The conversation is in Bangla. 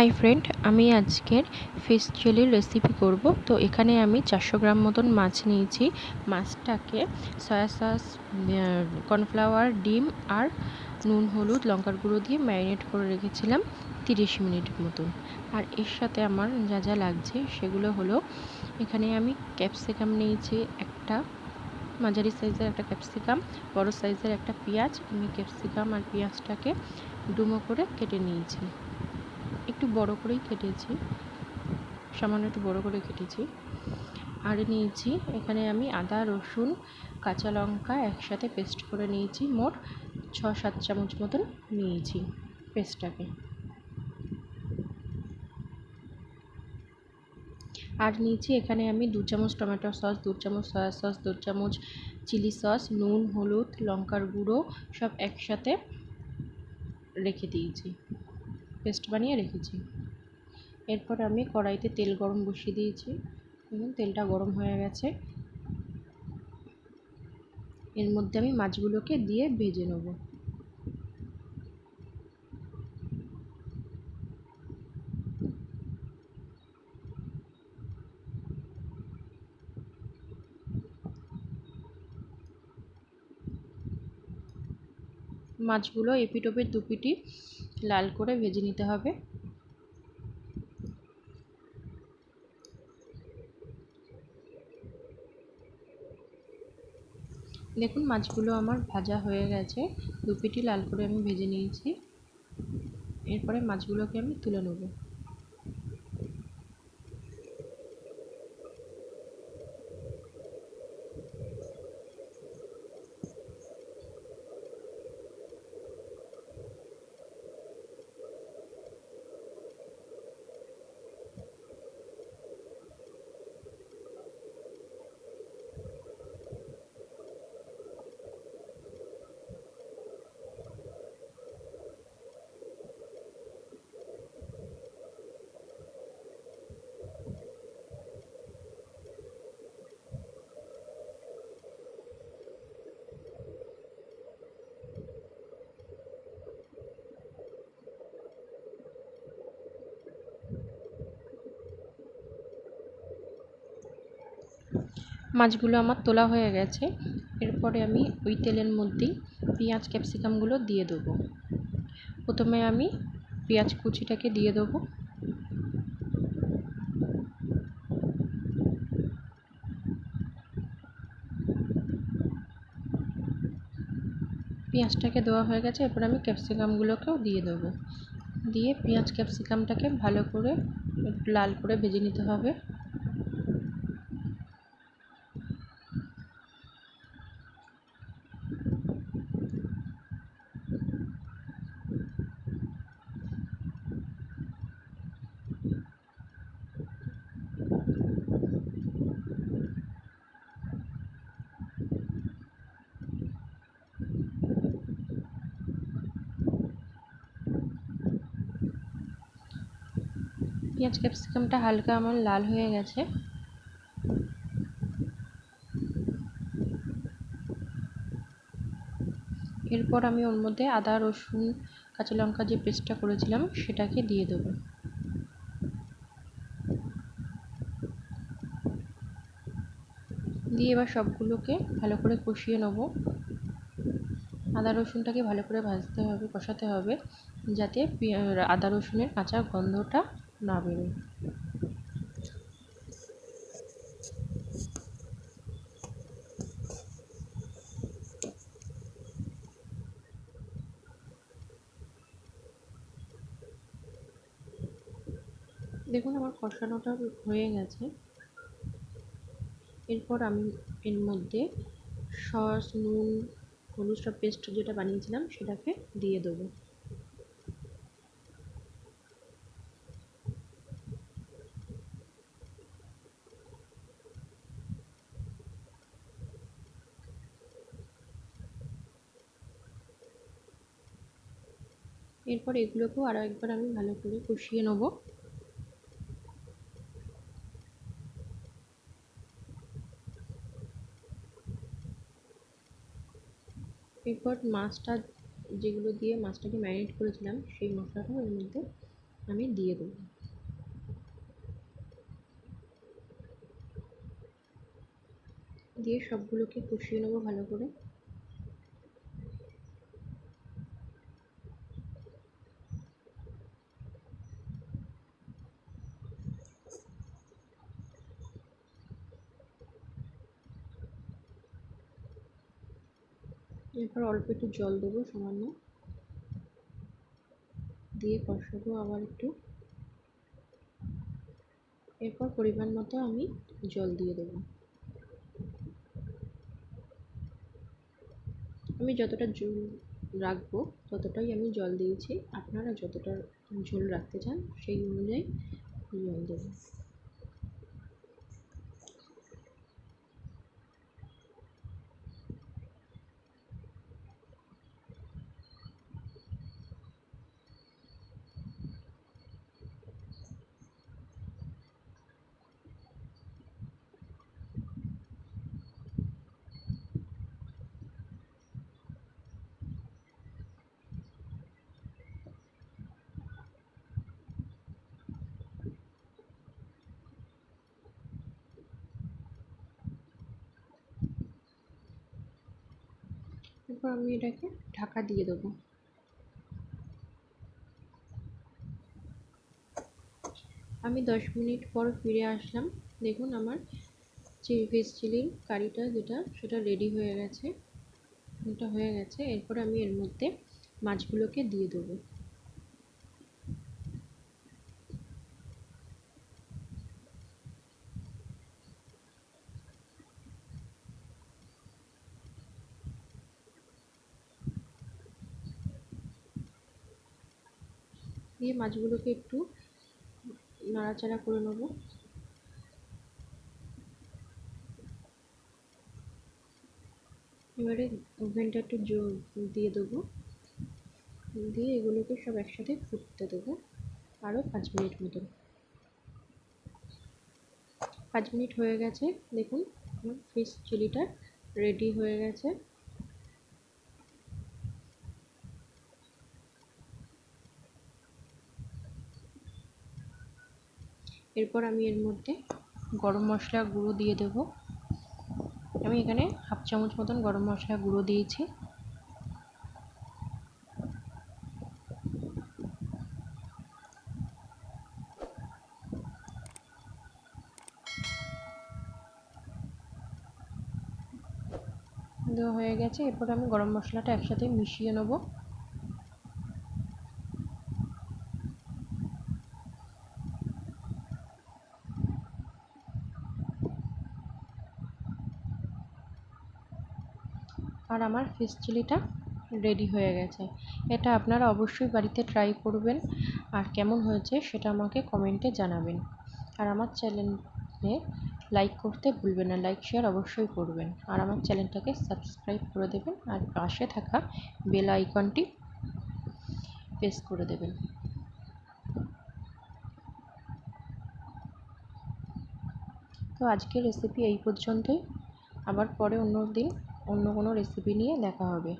हाई फ्रेंड আমি আজকের ফিশ চিলি রেসিপি করব। তো এখানে আমি 400 গ্রাম মতন মাছ নিয়েছি। মাছটাকে সয়া সস, কর্নফ্লাওয়ার, ডিম আর নুন, হলুদ, লঙ্কার গুঁড়ো দিয়ে ম্যারিনেট করে রেখেছিলাম 30 মিনিট মতন। আর এর সাথে আমার যা যা লাগছে সেগুলো হলো, এখানে আমি ক্যাপসিকাম নিয়েছি একটা, মাঝারি সাইজের একটা ক্যাপসিকাম, বড় সাইজের একটা পেঁয়াজ। আমি ক্যাপসিকাম আর পেঁয়াজটাকে ডুমো করে কেটে নিয়েছি, একটু বড় করেই কেটেছি, সামান্য একটু বড় করে কেটেছি। আর নিয়েছি এখানে আমি আদা, রসুন, কাঁচা লঙ্কা একসাথে পেস্ট করে নিয়েছি, মোট 6-7 চামচ মতন নিয়েছি পেস্টটাকে। আর নিয়েছি এখানে আমি 2 চামচ টমেটো সস, 2 চামচ সয়া সস, 2 চামচ চিলি সস, নুন, হলুদ, লঙ্কার গুঁড়ো সব একসাথে রেখে দিয়েছি, পেস্ট বানিয়ে রেখেছি। এরপর আমি কড়াইতে তেল গরম বসিয়ে দিয়েছি, তেলটা গরম হয়ে গেছে। এর মধ্যে আমি মাছগুলোকে দিয়ে ভেজে নেব। মাছগুলো এপিট ওপিট দুপিটি লাল করে ভেজে নিতে হবে। দেখুন মাছগুলো আমার ভাজা হয়ে গেছে, দুপিটি লাল করে আমি ভেজে নিয়েছি। এরপরে মাছগুলোকে আমি তুলে নেব। মাছগুলো আমার তোলা হয়ে গেছে। এরপরে আমি ওই তেলের মধ্যেই পেঁয়াজ ক্যাপসিকামগুলো দিয়ে দেবো। প্রথমে আমি পেঁয়াজ কুচিটাকে দিয়ে দেবো। পেঁয়াজটাকে দেওয়া হয়ে গেছে, এরপর আমি ক্যাপসিকামগুলোকেও দিয়ে দেবো। দিয়ে পেঁয়াজ ক্যাপসিকামটাকে ভালো করে লাল করে ভেজে নিতে হবে। পেঁয়াজ ক্যাপসিকামটা হালকা আমার লাল হয়ে গেছে। এরপর আমি ওর মধ্যে আদা, রসুন, কাঁচা লঙ্কা যে পেস্টটা করেছিলাম সেটাকে দিয়ে দেবো। দিয়ে এবার সবগুলোকে ভালো করে কষিয়ে নেব। আদা রসুনটাকে ভালো করে ভাজতে হবে, কষাতে হবে, যাতে আদা রসুনের কাঁচা গন্ধটা না বেরোয়। দেখুন আমার কষানোটা হয়ে গেছে। এরপর আমি এর মধ্যে সস, নুন, হলুদ সব পেস্ট যেটা বানিয়েছিলাম সেটাকে দিয়ে দেবো। এরপর এগুলোকেও আরও একবার আমি ভালো করে কষিয়ে নেব। এরপর মাছটা যেগুলো দিয়ে মাছটাকে ম্যারিনেট করেছিলাম সেই মশলাটাও এর মধ্যে আমি দিয়ে দেবো। দিয়ে সবগুলোকে কষিয়ে নেবো ভালো করে। এরপর অল্প একটু জল দেবো সামান্য, দিয়ে কষাবো আবার একটু। এরপর পরিমাণ মতো আমি জল দিয়ে দেবো। আমি যতটা ঝোল রাখবো ততটাই আমি জল দিয়েছি, আপনারা যতটা ঝোল রাখতে চান সেই অনুযায়ী জল দেবেন। এরপর আমি এটাকে ঢাকা দিয়ে দেবো। আমি 10 মিনিট পর ফিরে আসলাম। দেখুন আমার ফিশ চিলির কারিটা সেটা রেডি হয়ে গেছে। এটা হয়ে গেছে। এরপর আমি এর মধ্যে মাছগুলোকে দিয়ে দেবো। দিয়ে মাছগুলোকে একটু নাড়াচাড়া করে নেবো। এবারে ওভেনটা একটু দিয়ে দেবো, দিয়ে এগুলোকে সব একসাথে ফুটতে দেবো আরও 5 মিনিট মতন। 5 মিনিট হয়ে গেছে। দেখুন আমার ফিশ চিলিটা রেডি হয়ে গেছে। এরপর আমি এর মধ্যে গরম মশলা গুঁড়ো দিয়ে দেব। আমি এখানে হাফ চামচ মতন গরম মশলা গুঁড়ো দিয়েছি। দেওয়া হয়ে গেছে। এরপর আমি গরম মশলাটা একসাথে মিশিয়ে নেব। আর আমার ফিশ চিলিটা রেডি হয়ে গেছে। এটা আপনারা অবশ্যই বাড়িতে ট্রাই করবেন, আর কেমন হয়েছে সেটা আমাকে কমেন্টে জানাবেন। আর আমার চ্যানেলে লাইক করতে ভুলবেন না, লাইক শেয়ার অবশ্যই করবেন। আর আমার চ্যানেলটাকে সাবস্ক্রাইব করে দেবেন, আর পাশে থাকা বেল আইকনটি প্রেস করে দেবেন। তো আজকের রেসিপি এই পর্যন্তই। আবার পরে অন্য দিন অন্য কোনো রেসিপি নিয়ে দেখা হবে।